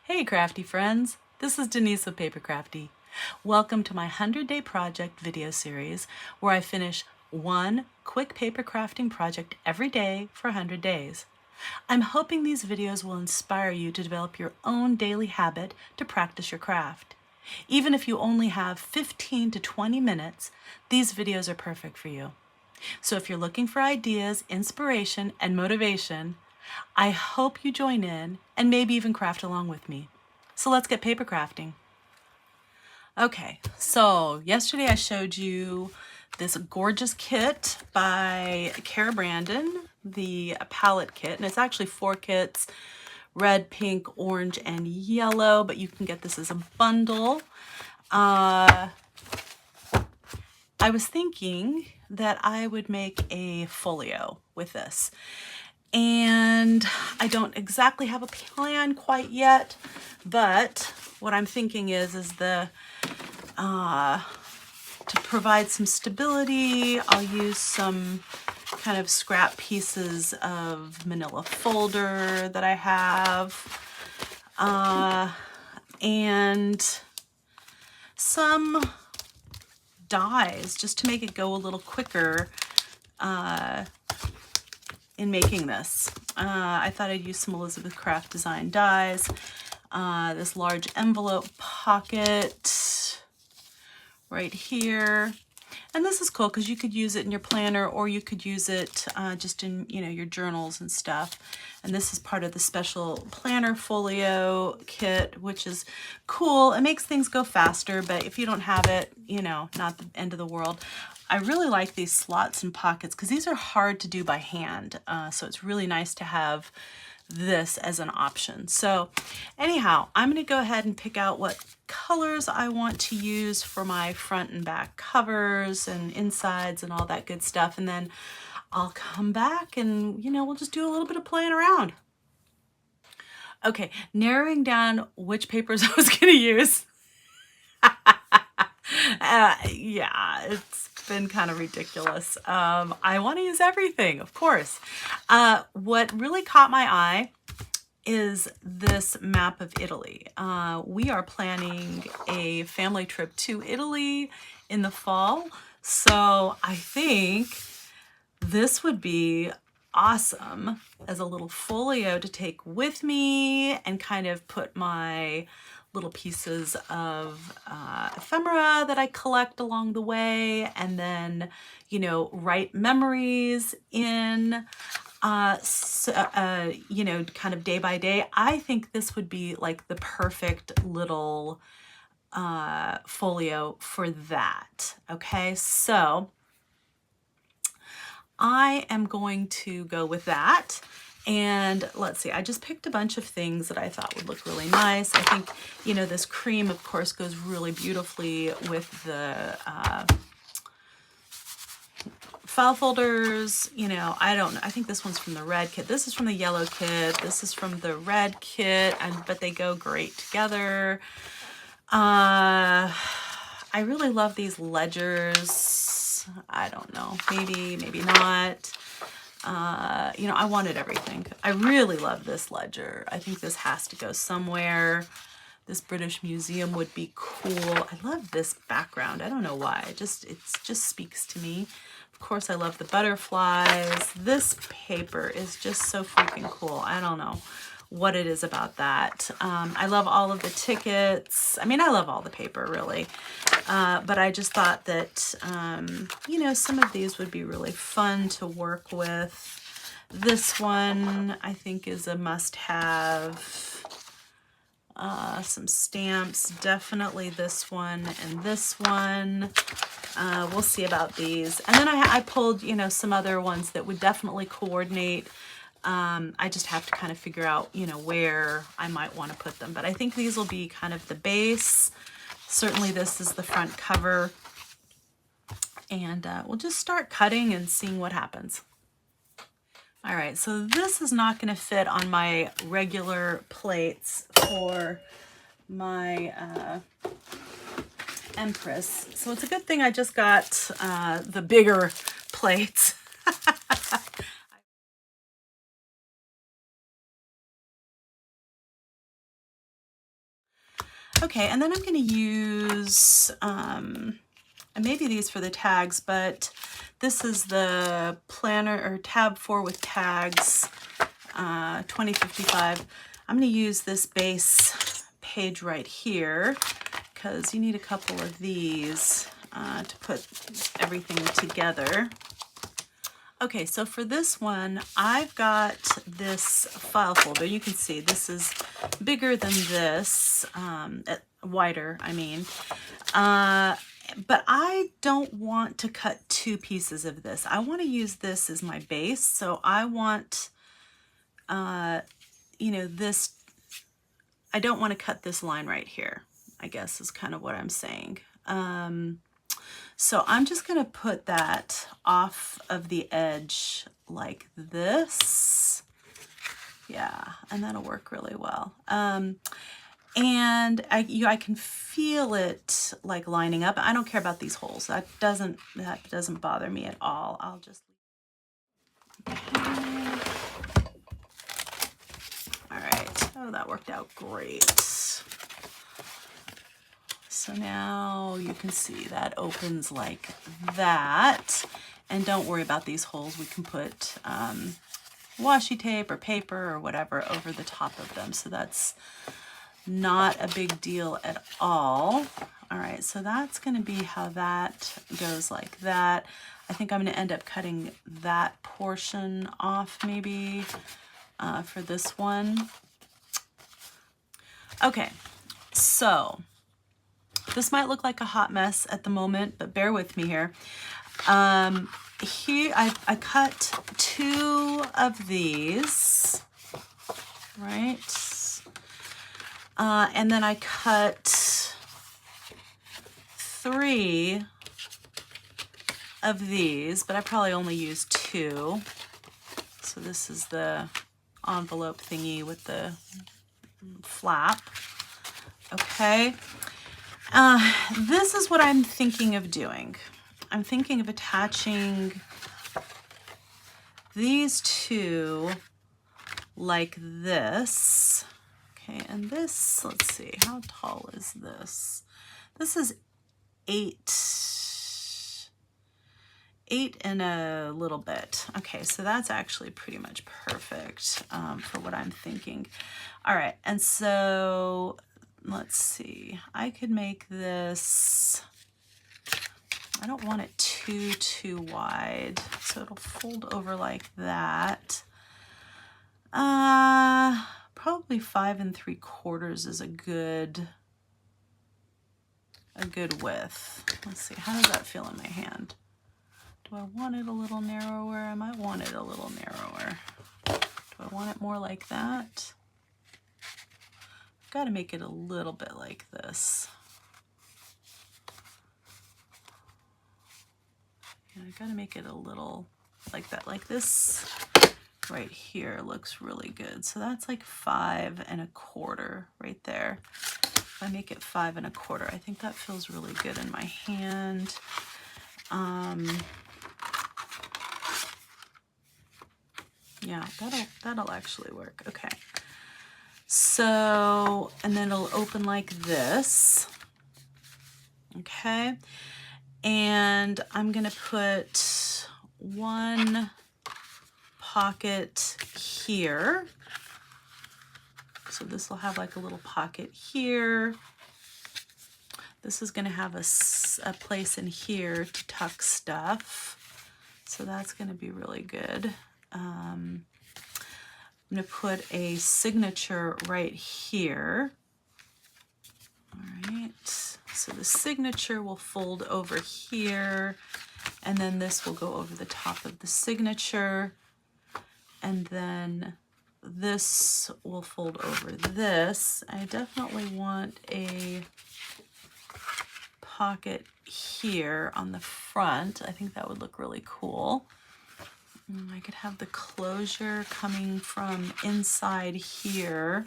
Hey crafty friends, this is Denise with PaperKraftD. Welcome to my 100-day project video series where I finish one quick paper crafting project every day for 100 days. I'm hoping these videos will inspire you to develop your own daily habit to practice your craft. Even if you only have 15 to 20 minutes, these videos are perfect for you. So if you're looking for ideas, inspiration, and motivation, I hope you join in and maybe even craft along with me. So let's get paper crafting. Okay, so yesterday I showed you this gorgeous kit by CARA the palette kit, and it's actually 4 kits, red, pink, orange, and yellow, but you can get this as a bundle. I was thinking that I would make a folio with this. And I don't exactly have a plan quite yet, but what I'm thinking is to provide some stability, I'll use some kind of scrap pieces of manila folder that I have, and some dies just to make it go a little quicker in making this. I thought I'd use some Elizabeth Craft Design dies, this large envelope pocket right here. And this is cool because you could use it in your planner, or you could use it just in, your journals and stuff. And this is part of the special planner folio kit, which is cool. It makes things go faster, but if you don't have it, not the end of the world. I really like these slots and pockets because these are hard to do by hand. So it's really nice to have this as an option. So anyhow, I'm going to go ahead and pick out what colors I want to use for my front and back covers and insides and all that good stuff. And then I'll come back and, we'll just do a little bit of playing around. Okay, narrowing down which papers I was going to use. Yeah, it's been kind of ridiculous. I want to use everything, of course. What really caught my eye is this map of Italy. We are planning a family trip to Italy in the fall, so I think this would be awesome as a little folio to take with me and kind of put my little pieces of ephemera that I collect along the way, and then, write memories in, kind of day by day. I think this would be like the perfect little folio for that. Okay, so I am going to go with that. And let's see, I just picked a bunch of things that I thought would look really nice. I think, this cream, of course, goes really beautifully with the file folders. I think this one's from the red kit. This is from the yellow kit. This is from the red kit, but they go great together. I really love these ledgers. I don't know, maybe not. I wanted everything. I really love this ledger. I think this has to go somewhere. This British Museum would be cool. I love this background. I don't know why. It just speaks to me. Of course, I love the butterflies. This paper is just so freaking cool. I don't know what it is about that. I love all of the tickets. I mean, I love all the paper, really. But I just thought that, some of these would be really fun to work with. This one, I think, is a must-have. Some stamps, definitely this one and this one. We'll see about these. And then I pulled, some other ones that would definitely coordinate. I just have to kind of figure out, where I might want to put them. But I think these will be kind of the base. Certainly this is the front cover. And we'll just start cutting and seeing what happens. All right, so this is not going to fit on my regular plates for my Empress. So it's a good thing I just got the bigger plates. Okay, and then I'm going to use, and maybe these for the tags, but this is the planner or tab 4 with tags, 2055. I'm going to use this base page right here because you need a couple of these to put everything together. Okay, so for this one, I've got this file folder. You can see this is bigger than this, wider, I mean. But I don't want to cut 2 pieces of this. I want to use this as my base. So I want, you know, this, I don't want to cut this line right here, I guess is kind of what I'm saying. So I'm just going to put that off of the edge like this. Yeah, and that'll work really well. And I can feel it like lining up. I don't care about these holes. That doesn't bother me at all. I'll just, okay. All right. Oh, that worked out great. So now you can see that opens like that. And don't worry about these holes. We can put washi tape or paper or whatever over the top of them. So that's not a big deal at all. All right, so that's going to be how that goes like that. I think I'm going to end up cutting that portion off maybe for this one. Okay, so this might look like a hot mess at the moment, but bear with me here. Here I cut 2 of these, right? And then I cut 3 of these, but I probably only used 2. So this is the envelope thingy with the flap. Okay. This is what I'm thinking of doing. I'm thinking of attaching these 2 like this. Okay, and this, let's see, how tall is this? This is 8 and a little bit. Okay, so that's actually pretty much perfect for what I'm thinking. All right, and so let's see, I could make this, I don't want it too wide, so it'll fold over like that. Probably 5 3/4 is a good width. Let's see, how does that feel in my hand? Do I want it a little narrower? I might want it a little narrower. Do I want it more like that? I've got to make it a little bit like this. Yeah, I got to make it a little like that, like this. Right here looks really good. So that's like 5 1/4 right there. If I make it 5 1/4, I think that feels really good in my hand. Yeah, that'll actually work. Okay. So, and then it'll open like this. Okay. And I'm gonna put 1 pocket here. So this will have like a little pocket here. This is going to have a place in here to tuck stuff. So that's going to be really good. I'm going to put a signature right here. All right. So the signature will fold over here, and then this will go over the top of the signature. And then this will fold over this. I definitely want a pocket here on the front. I think that would look really cool. I could have the closure coming from inside here.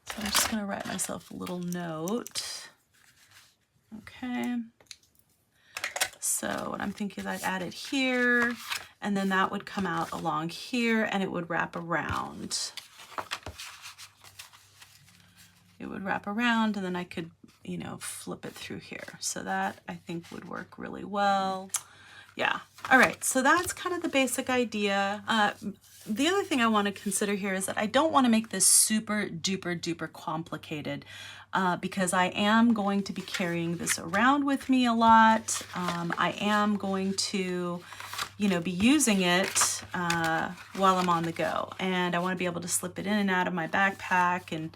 So I'm just going to write myself a little note. Okay. So what I'm thinking is I'd add it here, and then that would come out along here, and it would wrap around. it would wrap around, and then I could, you know, flip it through here. So that I think would work really well. Yeah. All right. So that's kind of the basic idea. The other thing I want to consider here is that I don't want to make this super duper duper complicated because I am going to be carrying this around with me a lot. I am going to, you know, be using it while I'm on the go, and I want to be able to slip it in and out of my backpack, and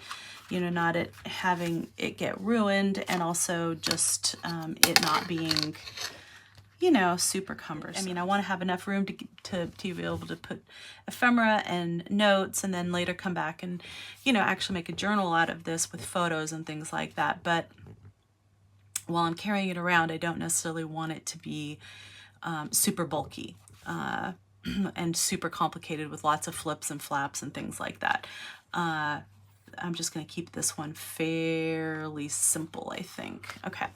you know, not having it get ruined, and also just it not being, you know, super cumbersome. I mean, I want to have enough room to be able to put ephemera and notes, and then later come back and, you know, actually make a journal out of this with photos and things like that. But while I'm carrying it around, I don't necessarily want it to be super bulky and super complicated with lots of flips and flaps and things like that. I'm just going to keep this one fairly simple, I think. Okay.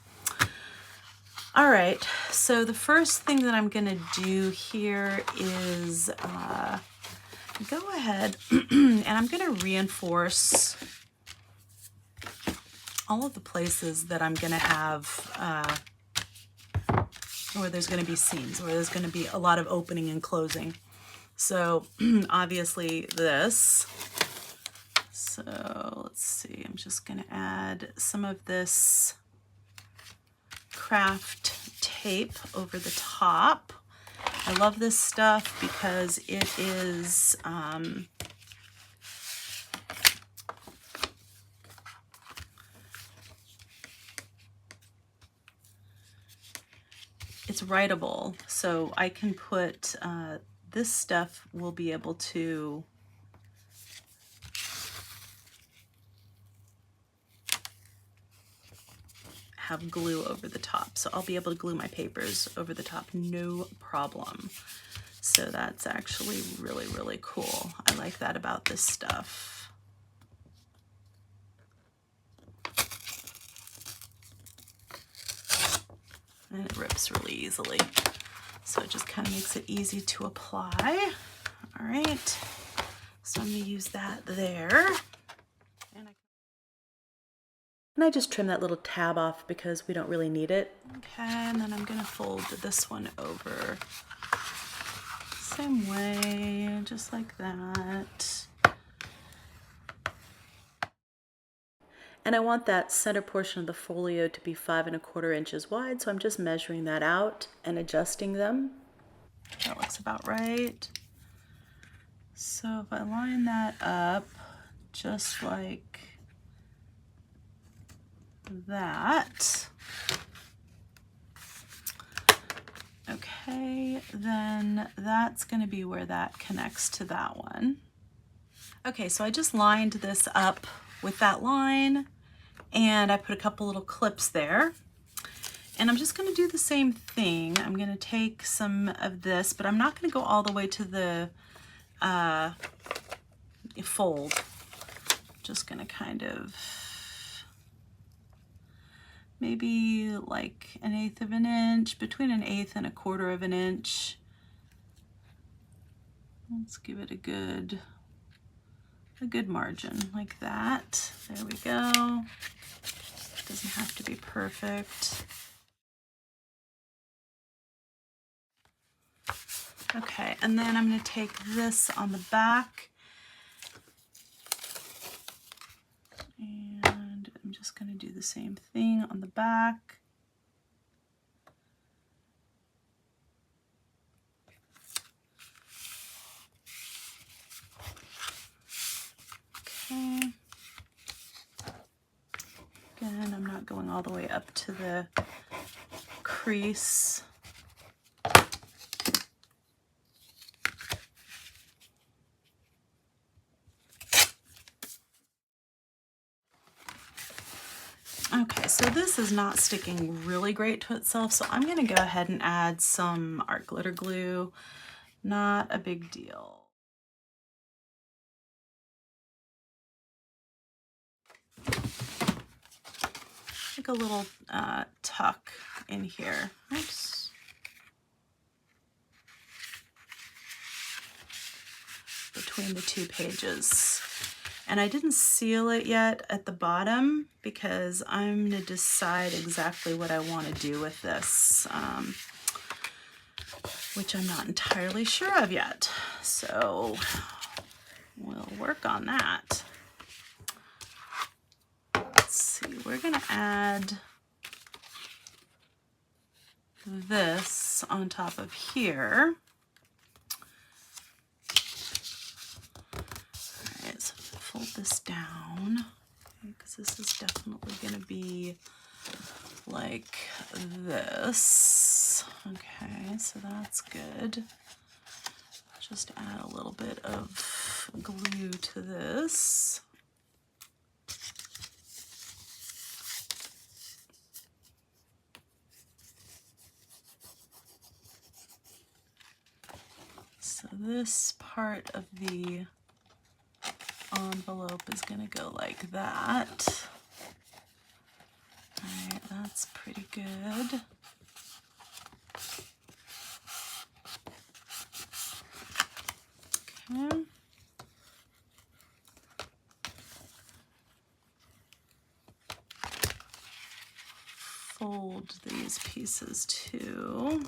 All right, so the first thing that I'm gonna do here is go ahead and I'm gonna reinforce all of the places that I'm gonna have where there's gonna be seams, where there's gonna be a lot of opening and closing. So obviously this. So let's see, I'm just gonna add some of this craft tape over the top. I love this stuff because it is it's writable, so I can put this stuff will be able to have glue over the top. So I'll be able to glue my papers over the top, no problem. So that's actually really, really cool. I like that about this stuff. And it rips really easily. So it just kind of makes it easy to apply. All right, so I'm gonna use that there. And I just trim that little tab off because we don't really need it. Okay, and then I'm gonna fold this one over. Same way, just like that. And I want that center portion of the folio to be 5 1/4 inches wide, so I'm just measuring that out and adjusting them. That looks about right. So if I line that up just like that. Okay, then that's going to be where that connects to that one. Okay, so I just lined this up with that line, and I put a couple little clips there. And I'm just going to do the same thing. I'm going to take some of this, but I'm not going to go all the way to the fold. Just going to kind of maybe like 1/8 of an inch, between 1/8 and 1/4 of an inch. Let's give it a good margin like that. There we go. Doesn't have to be perfect. Okay, and then I'm going to take this on the back, and I'm just going to do the same thing on the back. Okay. Again, I'm not going all the way up to the crease. Okay, so this is not sticking really great to itself, so I'm going to go ahead and add some art glitter glue. Not a big deal. Like a little tuck in here. Oops. Between the two pages. And I didn't seal it yet at the bottom because I'm going to decide exactly what I want to do with this, which I'm not entirely sure of yet. So we'll work on that. Let's see, we're going to add this on top of here. All right, so fold this down because this is definitely going to be like this. Okay, so that's good. Just add a little bit of glue to this. So this part of the envelope is going to go like that. All right, that's pretty good. Okay. Fold these pieces too.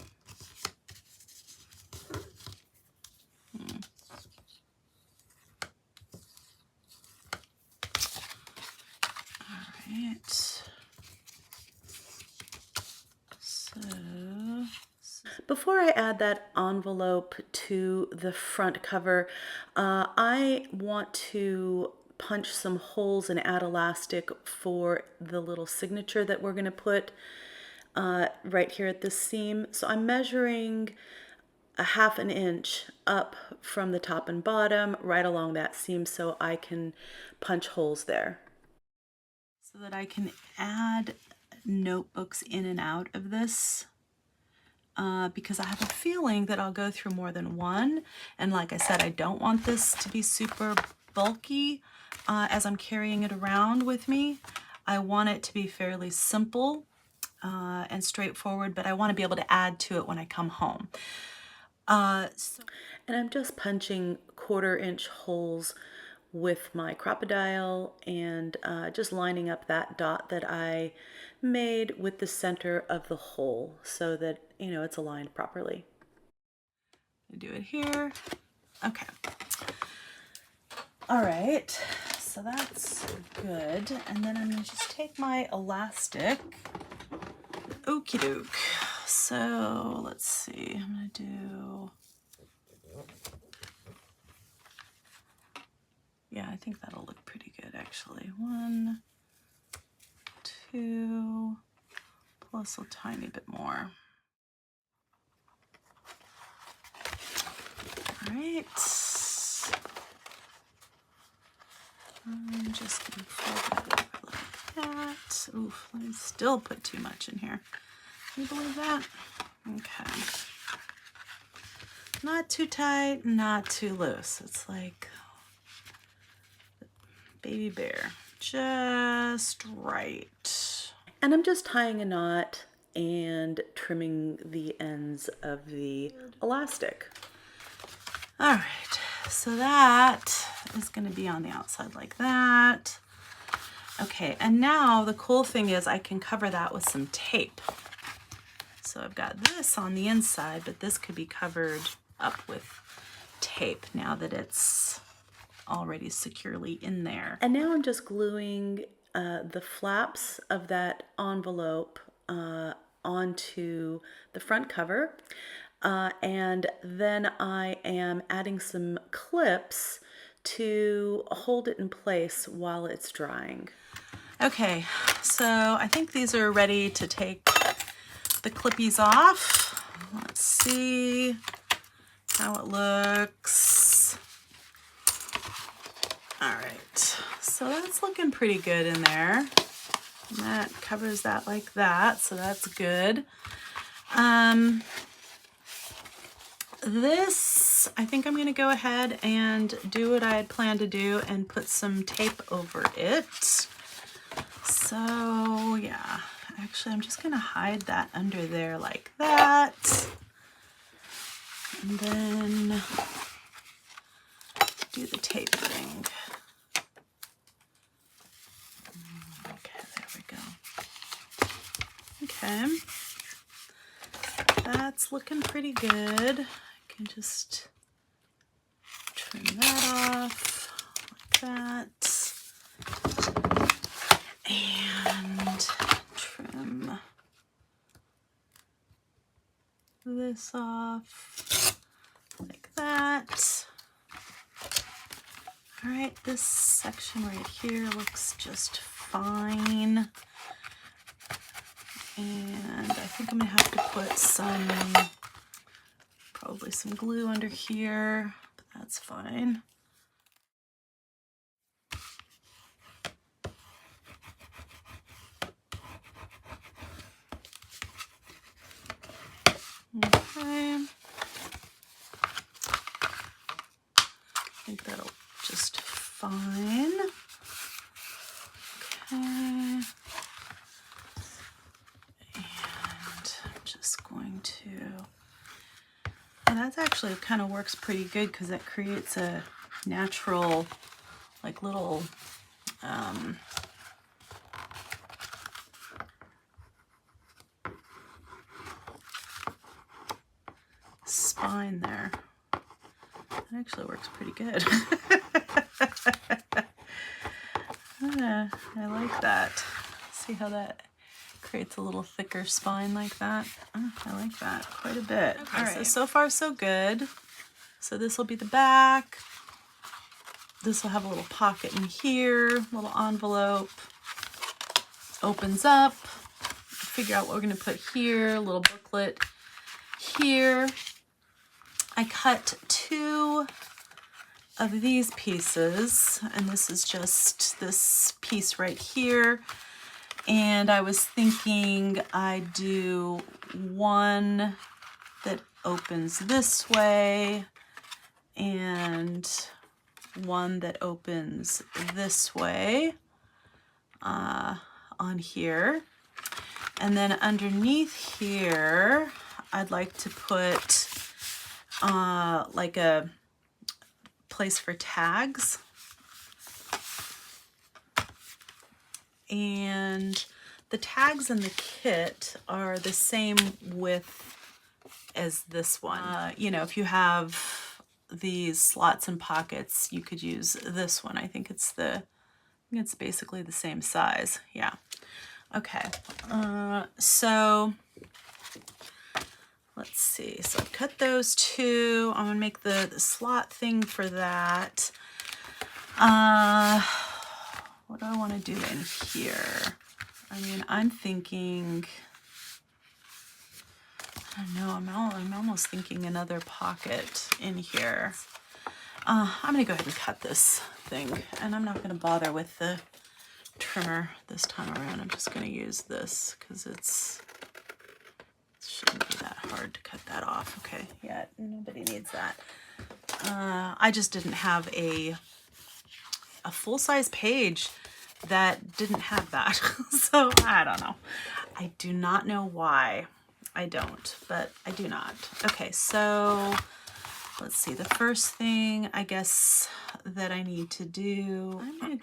Before I add that envelope to the front cover, I want to punch some holes and add elastic for the little signature that we're going to put right here at this seam. So I'm measuring a 1/2 inch up from the top and bottom right along that seam so I can punch holes there. So that I can add notebooks in and out of this. Because I have a feeling that I'll go through more than one. And like I said, I don't want this to be super bulky as I'm carrying it around with me. I want it to be fairly simple and straightforward, but I want to be able to add to it when I come home. And I'm just punching 1/4 inch holes with my crocodile and just lining up that dot that I made with the center of the hole so that, you know, it's aligned properly. Do it here. Okay. All right, so that's good. And then I'm gonna just take my elastic. Okie doke. So let's see, I'm gonna do, yeah, I think that'll look pretty good actually. 1, 2, plus a tiny bit more. All right. I'm just gonna fold it over like that. Oof, let me still put too much in here. Can you believe that? Okay. Not too tight, not too loose. It's like baby bear, just right. And I'm just tying a knot and trimming the ends of the elastic. All right, so that is going to be on the outside like that. Okay, and now the cool thing is I can cover that with some tape. So I've got this on the inside, but this could be covered up with tape now that it's already securely in there. And now I'm just gluing the flaps of that envelope onto the front cover. And then I am adding some clips to hold it in place while it's drying. Okay, so I think these are ready to take the clippies off. Let's see how it looks. All right, so that's looking pretty good in there. And that covers that like that, so that's good. This, I think I'm going to go ahead and do what I had planned to do and put some tape over it. So yeah, actually I'm just going to hide that under there like that. And then do the tapering. Okay. That's looking pretty good. I can just trim that off like that. And trim this off like that. All right, this section right here looks just fine. And I think I'm gonna have to put some, probably some glue under here, but that's fine. Okay. I think that'll just fine. Okay. And I'm just going to, and that actually kind of works pretty good because it creates a natural, like little, spine there. That actually works pretty good. I like that. See how that creates a little thicker spine like that? Oh, I like that quite a bit. Okay, all right, so far so good. So this will be the back. This will have a little pocket in here, little envelope. Opens up. Figure out what we're gonna put here, a little booklet here. I cut 2 of these pieces, and this is just this piece right here. And I was thinking I'd do one that opens this way and one that opens this way on here. And then underneath here, I'd like to put like a place for tags. And the tags in the kit are the same width as this one. You know, if you have these slots and pockets, you could use this one. I think it's basically the same size. Yeah. Okay. So let's see. So I cut those 2. I'm gonna make the slot thing for that. What do I want to do in here? I mean, I'm thinking, I don't know, I'm almost thinking another pocket in here. I'm gonna go ahead and cut this thing, and I'm not gonna bother with the trimmer this time around. I'm just gonna use this because it shouldn't be that hard to cut that off. Okay, yeah, nobody needs that. I just didn't have a full-size page that didn't have that. So I don't know. I do not know why I don't, but I do not. Okay, so let's see. The first thing I guess that I need to do, I'm gonna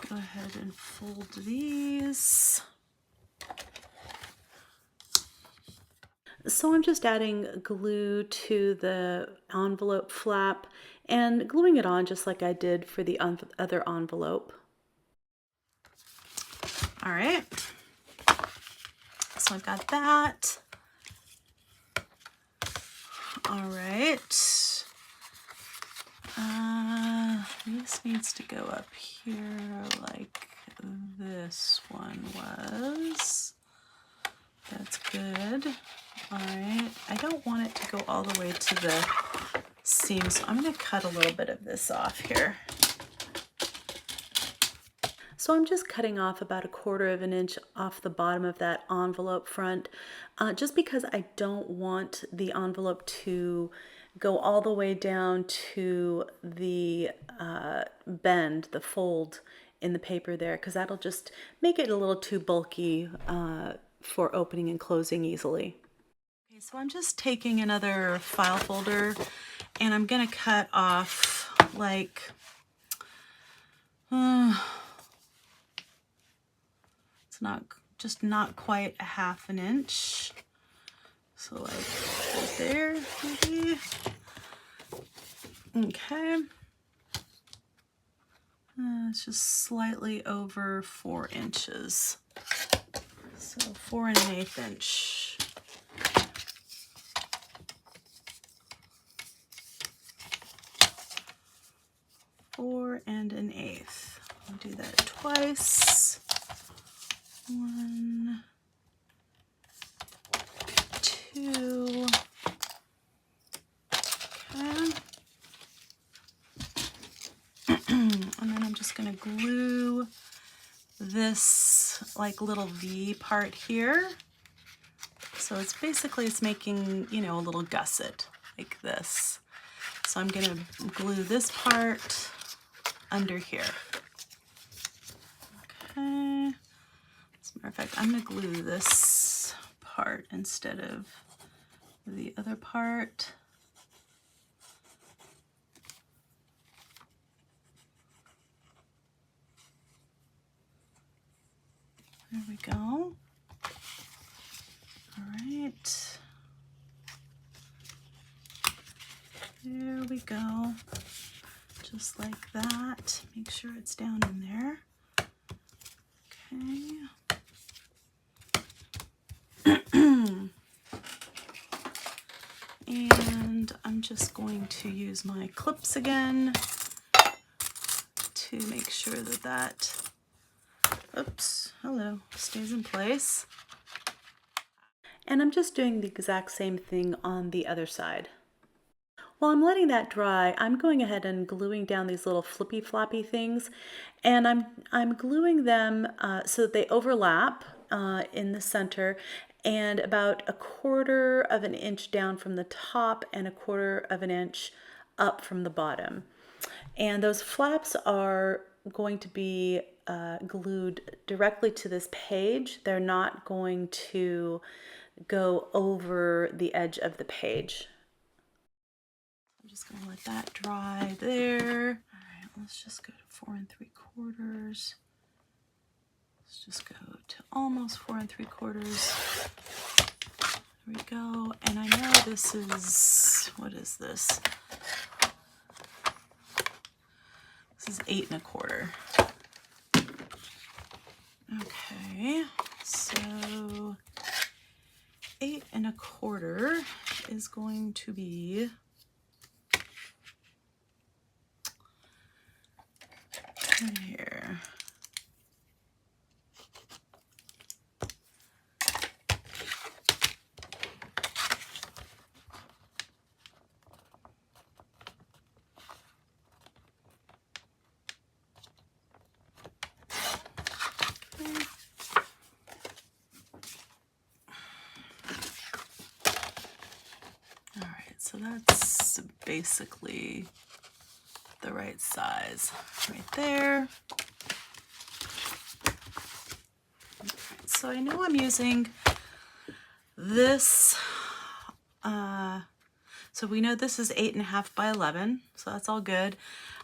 go ahead and fold these. So I'm just adding glue to the envelope flap and gluing it on just like I did for the other envelope. All right, so I've got that. All right, this needs to go up here like this one was. That's good. All right, I don't want it to go all the way to the seam, so I'm going to cut a little bit of this off here. So I'm just cutting off about 1/4 of an inch off the bottom of that envelope front, just because I don't want the envelope to go all the way down to the bend, the fold in the paper there, because that'll just make it a little too bulky for opening and closing easily. Okay, so I'm just taking another file folder and I'm gonna cut off like it's not just not quite a ½ inch. So like right there, maybe. Okay. It's just slightly over 4 inches. So 4 1/8 inch. Four and 1/8. I'll do that twice. 1, 2. Okay. And then I'm just going to glue this like little V part here. So it's basically, it's making, you know, a little gusset like this. So I'm going to glue this part under here. Okay. As a matter of fact, I'm going to glue this part instead of the other part. There we go. All right. There we go. Just like that. Make sure it's down in there. Okay. And I'm just going to use my clips again to make sure that that, oops, hello, stays in place. And I'm just doing the exact same thing on the other side. While I'm letting that dry, I'm going ahead and gluing down these little flippy floppy things, and I'm gluing them so that they overlap in the center, and about 1/4 of an inch down from the top and 1/4 of an inch up from the bottom. And those flaps are going to be glued directly to this page. They're not going to go over the edge of the page. I'm just going to let that dry there. All right, let's just go to 4 3/4. Let's just go to almost 4 3/4. There we go. And I know this is, what is this? This is 8 1/4. Okay, so 8 1/4 is going to be right here. So that's basically the right size right there. Right, so I know I'm using this, so we know this is 8 1/2 by 11, so that's all good.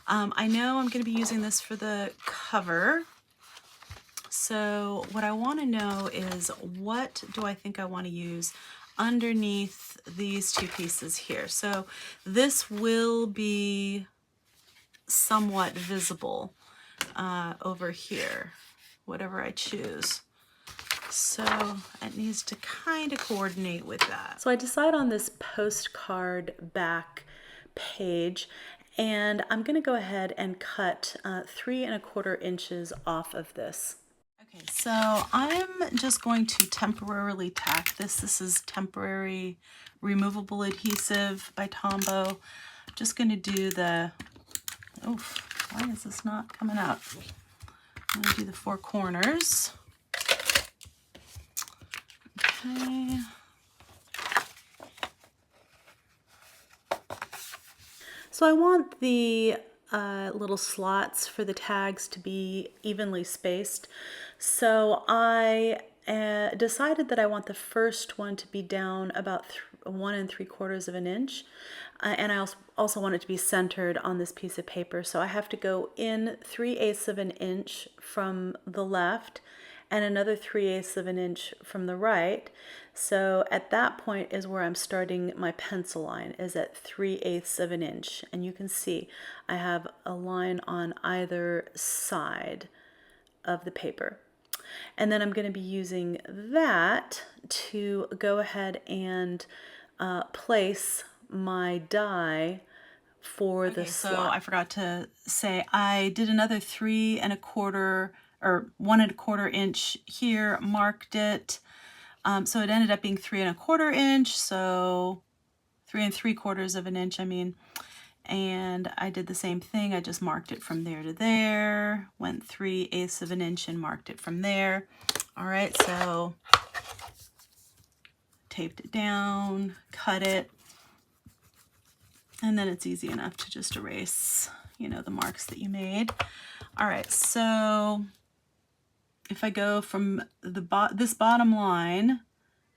I know I'm going to be using this for the cover. So what I want to know is, what do I think I want to use underneath these two pieces here? So this will be somewhat visible over here, whatever I choose. So it needs to kind of coordinate with that. So I decide on this postcard back page, and I'm going to go ahead and cut 3 1/4 inches off of this. Okay, so I'm just going to temporarily tack this. This is temporary removable adhesive by Tombow. I'm just going to do the, oh, why is this not coming out? I'm going to do the 4 corners. Okay. So I want the little slots for the tags to be evenly spaced. So I decided that I want the first one to be down about 1 3/4 of an inch. And I also want it to be centered on this piece of paper. So I have to go in 3/8 of an inch from the left and another 3/8 of an inch from the right. So at that point is where I'm starting my pencil line, is at 3/8 of an inch. And you can see I have a line on either side of the paper. And then I'm going to be using that to go ahead and place my die for the slot. So I forgot to say I did another 3 1/4 or 1 1/4 inch here, marked it. So it ended up being 3 1/4 inch, so 3 3/4 of an inch, I mean. And I did the same thing. I just marked it from there to there, went 3/8 of an inch and marked it from there. All right, so taped it down, cut it, and then it's easy enough to just erase, you know, the marks that you made. All right, so if I go from this bottom line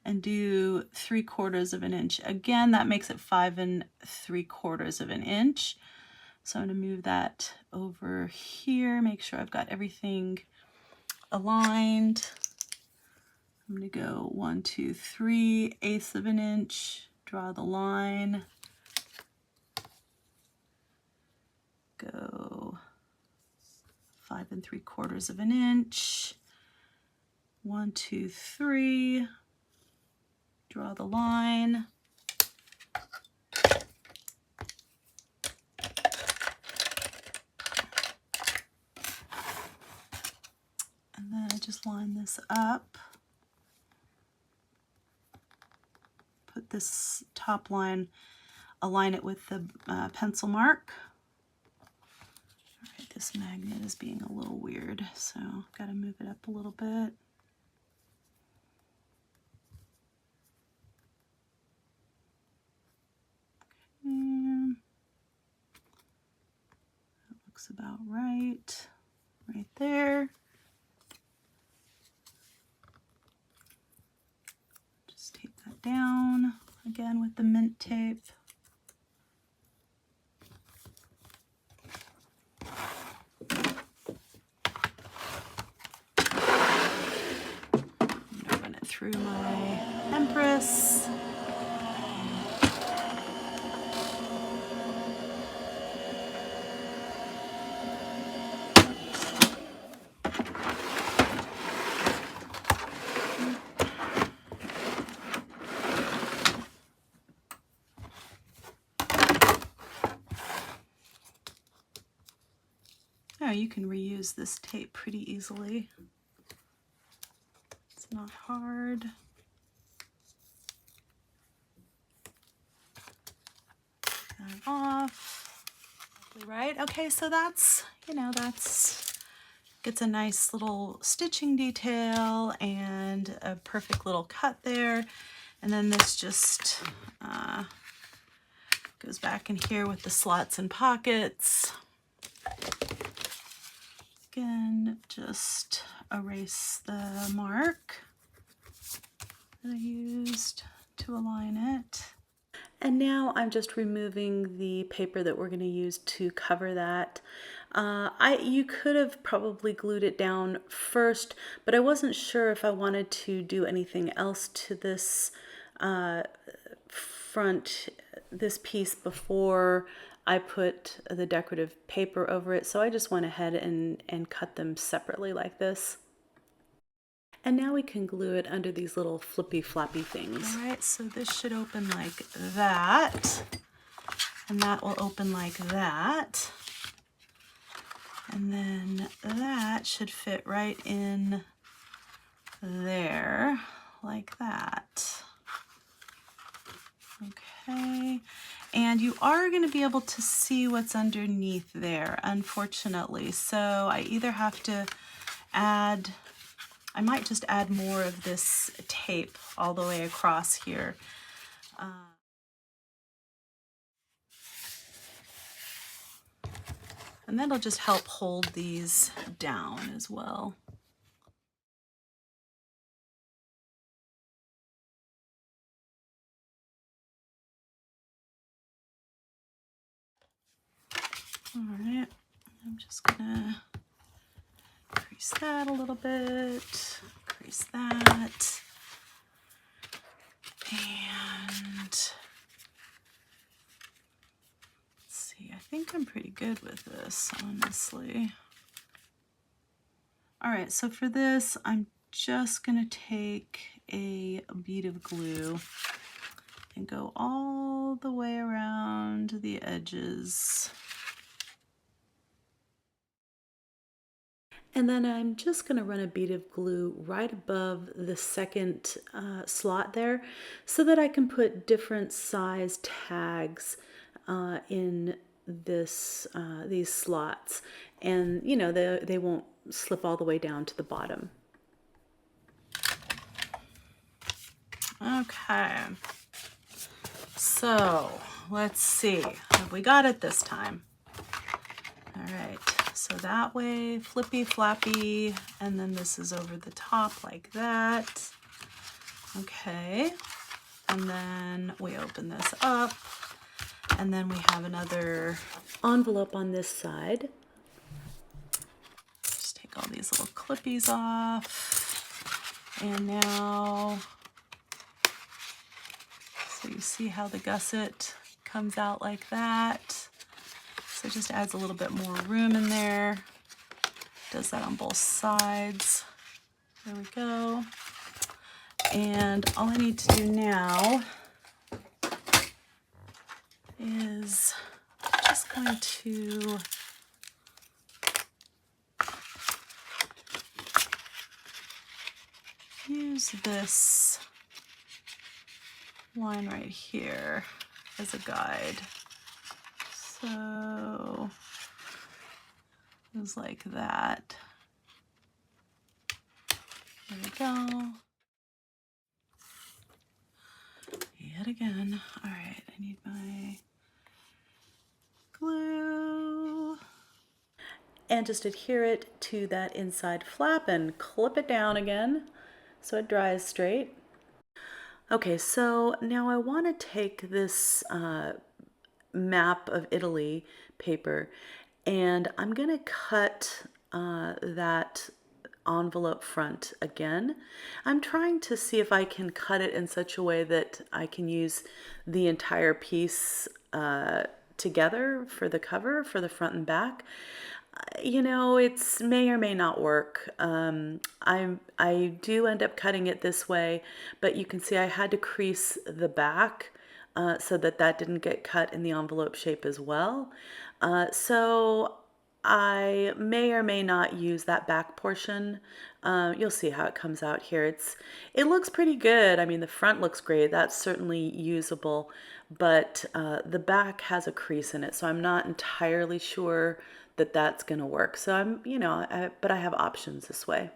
and do 3/4 of an inch, again, that makes it 5 3/4 of an inch. So I'm going to move that over here, make sure I've got everything aligned. I'm going to go 1, 2, 3/8 of an inch, draw the line, go 5 3/4 of an inch, 1, 2, 3, draw the line, and then I just line this up, put this top line, align it with the pencil mark. All right, this magnet is being a little weird, so I've got to move it up a little bit. That looks about right there. Just tape that down again with the mint tape. I'm gonna run it through my Empress. Oh, you can reuse this tape pretty easily. It's not hard. That off. Right? Okay, so that's, you know, gets a nice little stitching detail and a perfect little cut there. And then this just goes back in here with the slots and pockets. Again, just erase the mark that I used to align it. And now I'm just removing the paper that we're going to use to cover that. You could have probably glued it down first, but I wasn't sure if I wanted to do anything else to this this piece before I put the decorative paper over it. So I just went ahead and cut them separately like this. And now we can glue it under these little flippy floppy things. All right, so this should open like that, and that will open like that, and then that should fit right in there like that. Okay, and you are going to be able to see what's underneath there, unfortunately. So I either have to add, I might just add more of this tape all the way across here. And that'll just help hold these down as well. All right, I'm just gonna Crease that a little bit, crease that, and let's see, I think I'm pretty good with this, honestly. All right, so for this, I'm just gonna take a bead of glue and go all the way around the edges. And then I'm just going to run a bead of glue right above the second slot there so that I can put different size tags in these slots. And, you know, they won't slip all the way down to the bottom. Okay. So let's see. Have we got it this time? All right. So that way, flippy flappy, and then this is over the top like that. Okay, and then we open this up, and then we have another envelope on this side. Just take all these little clippies off, and now, so you see how the gusset comes out like that. So it just adds a little bit more room in there. Does that on both sides. There we go. And all I need to do now is just going to use this line right here as a guide. So it was like that. There we go. Yet again. All right, I need my glue. And just adhere it to that inside flap and clip it down again so it dries straight. Okay, so now I want to take this map of Italy paper and I'm going to cut that envelope front again. I'm trying to see if I can cut it in such a way that I can use the entire piece together for the cover, for the front and back. You know, it's may or may not work. I do end up cutting it this way, but you can see I had to crease the back so that that didn't get cut in the envelope shape as well. So I may or may not use that back portion. You'll see how it comes out here. It looks pretty good. I mean, the front looks great. That's certainly usable, but the back has a crease in it, so I'm not entirely sure that that's going to work. So I'm, you know, but I have options this way.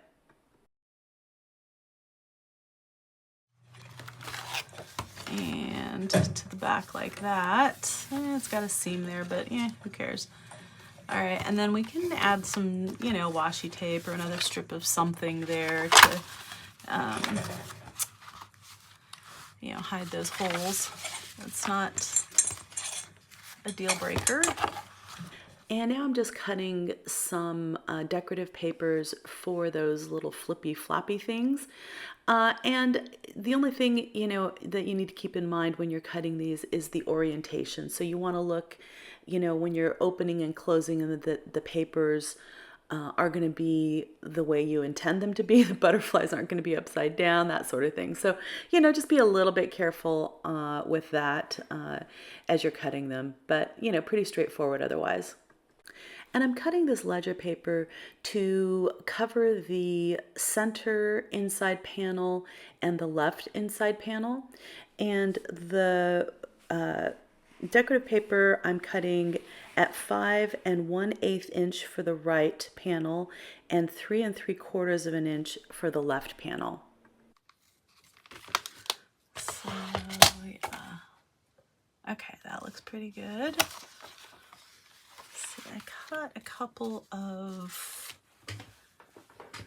And to the back like that. It's got a seam there, but yeah, who cares? All right, and then we can add some, you know, washi tape or another strip of something there to, you know, hide those holes. It's not a deal breaker. And now I'm just cutting some decorative papers for those little flippy floppy things. And the only thing, you know, that you need to keep in mind when you're cutting these is the orientation. So you want to look, you know, when you're opening and closing and the papers are going to be the way you intend them to be. The butterflies aren't going to be upside down, that sort of thing. So, you know, just be a little bit careful with that as you're cutting them. But, you know, pretty straightforward otherwise. And I'm cutting this ledger paper to cover the center inside panel and the left inside panel. And the decorative paper I'm cutting at 5 1/8 inch for the right panel and 3 3/4 of an inch for the left panel. So yeah, okay, that looks pretty good. I cut a couple of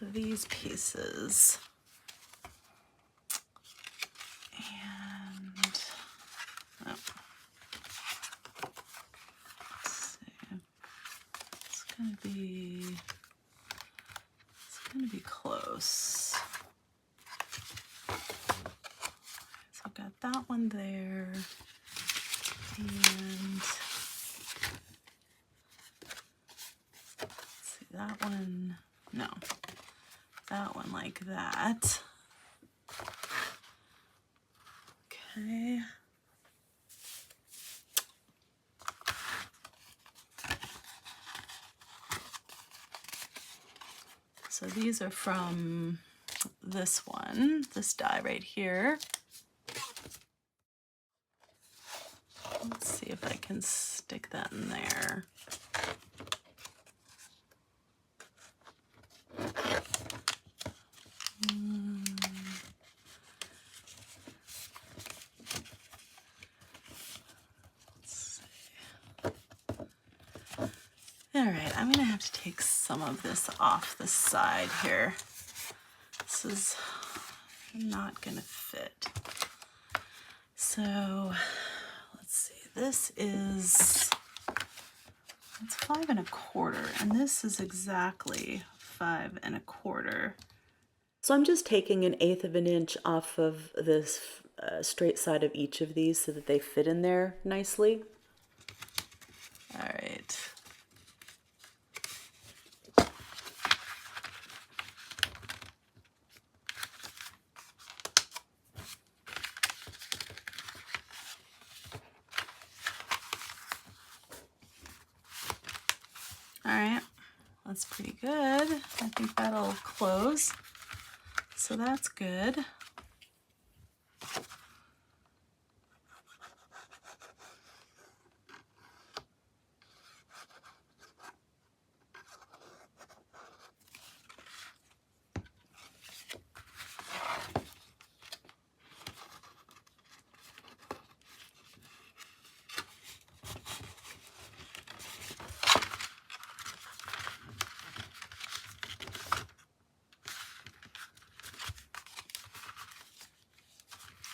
these pieces and let's see, it's going to be close. So I've got that one there, and let's see, that one, no, that one like that. Okay. So these are from this one, this die right here. Let's see if I can stick that in there. All right, I'm gonna have to take some of this off the side here. This is not gonna fit. So let's see, this is, it's 5 1/4, and this is exactly 5 1/4. So I'm just taking 1/8 of an inch off of this straight side of each of these so that they fit in there nicely. All right. All right, that's pretty good. I think that'll close. So that's good.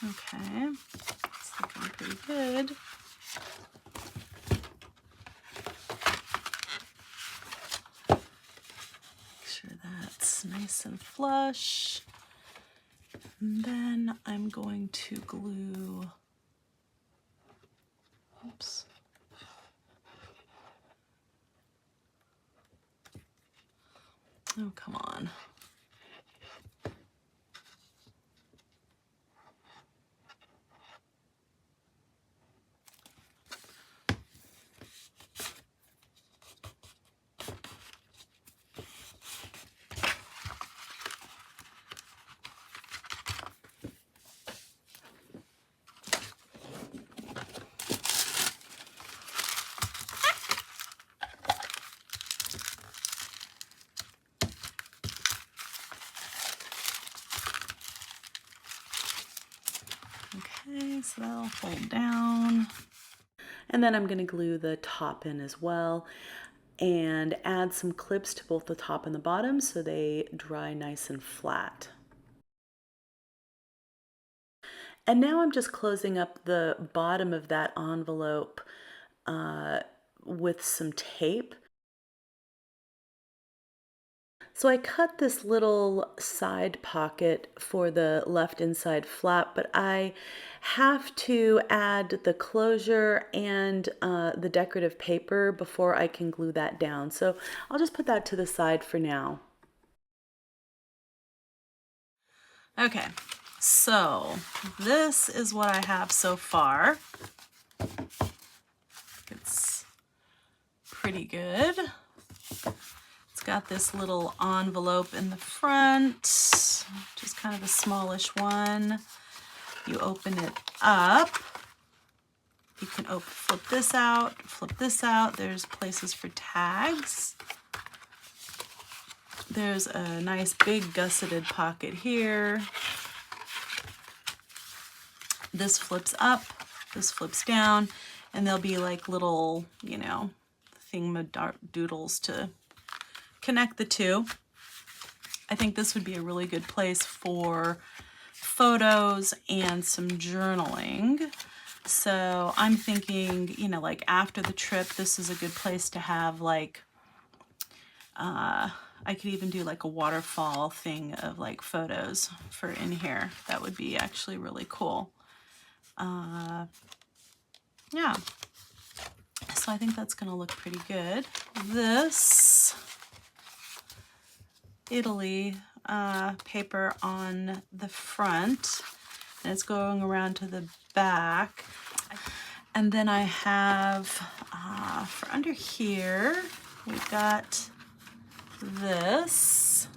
Okay, it's looking pretty good. Make sure that's nice and flush. And then I'm going to glue, oops. Oh, come on. Okay, so that'll fold down. And then I'm going to glue the top in as well and add some clips to both the top and the bottom so they dry nice and flat. And now I'm just closing up the bottom of that envelope with some tape. So I cut this little side pocket for the left inside flap, but I have to add the closure and the decorative paper before I can glue that down. So I'll just put that to the side for now. Okay, so this is what I have so far. It's pretty good. It's got this little envelope in the front, just kind of a smallish one. You open it up. You can flip this out. There's places for tags. There's a nice big gusseted pocket here. This flips up, this flips down, and there'll be like little, you know, thingamadoodles to connect the two. I think this would be a really good place for photos and some journaling. So I'm thinking, you know, like after the trip, this is a good place to have like I could even do like a waterfall thing of like photos for in here. That would be actually really cool. Yeah. So I think that's going to look pretty good. This Italy paper on the front, and it's going around to the back. And then I have for under here, we've got this,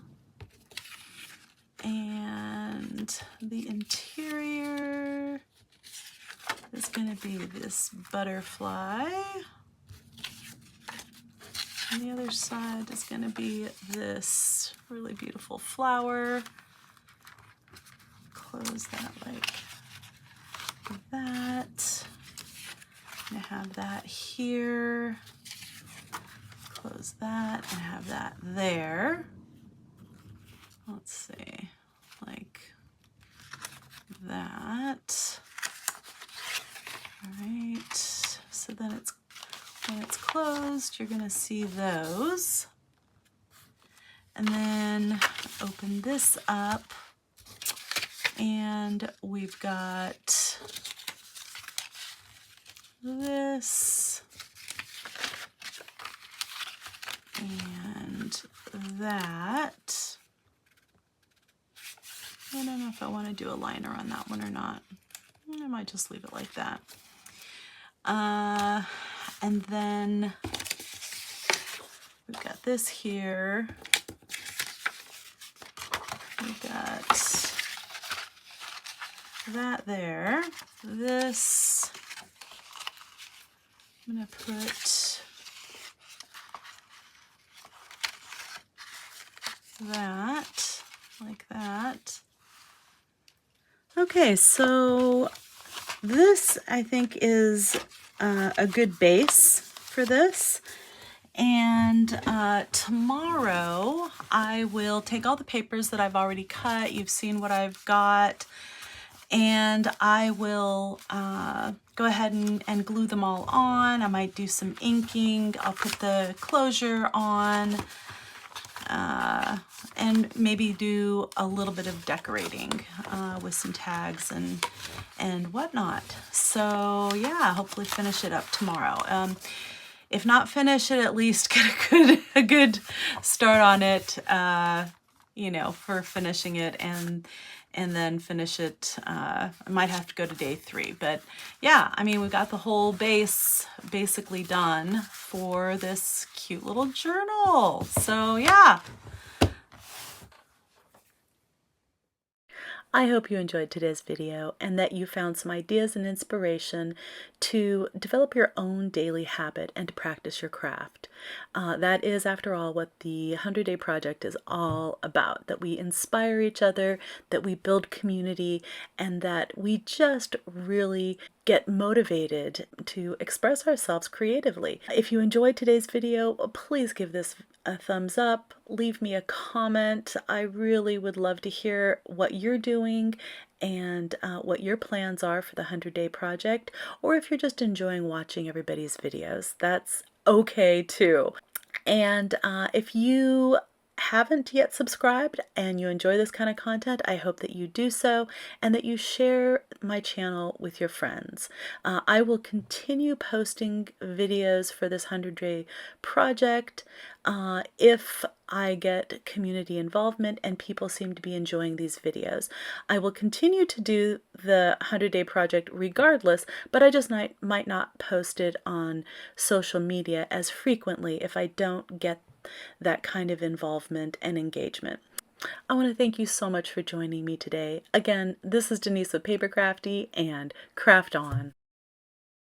and the interior is going to be this butterfly. And the other side is going to be this really beautiful flower. Close that like that. I'm going to have that here. Close that and have that there. Let's see, like that. All right, so then it's, when it's closed, you're gonna see those. And then open this up, and we've got this and that. I don't know if I want to do a liner on that one or not. I might just leave it like that. And then we've got this here. We've got that there. This, I'm going to put that like that. Okay, so this I think is a good base for this. And tomorrow I will take all the papers that I've already cut. You've seen what I've got. And I will go ahead and glue them all on. I might do some inking. I'll put the closure on. And maybe do a little bit of decorating with some tags and whatnot. So yeah, hopefully finish it up tomorrow. If not finish it, at least get a good start on it, you know, for finishing it, and then finish it. I might have to go to day 3, but yeah, I mean, we've got the whole base basically done for this cute little journal. So yeah. I hope you enjoyed today's video and that you found some ideas and inspiration to develop your own daily habit and to practice your craft. That is, after all, what the 100-Day Project is all about, that we inspire each other, that we build community, and that we just really get motivated to express ourselves creatively. If you enjoyed today's video, please give this a thumbs up, leave me a comment. I really would love to hear what you're doing and what your plans are for the 100-Day Project, or if you're just enjoying watching everybody's videos, that's okay too. And if you haven't yet subscribed and you enjoy this kind of content, I hope that you do so and that you share my channel with your friends. I will continue posting videos for this 100-Day Project if I get community involvement and people seem to be enjoying these videos. I will continue to do the 100-Day Project regardless, but I just might not post it on social media as frequently if I don't get that kind of involvement and engagement. I want to thank you so much for joining me today. Again, this is Denise with PaperKraftD, and craft on.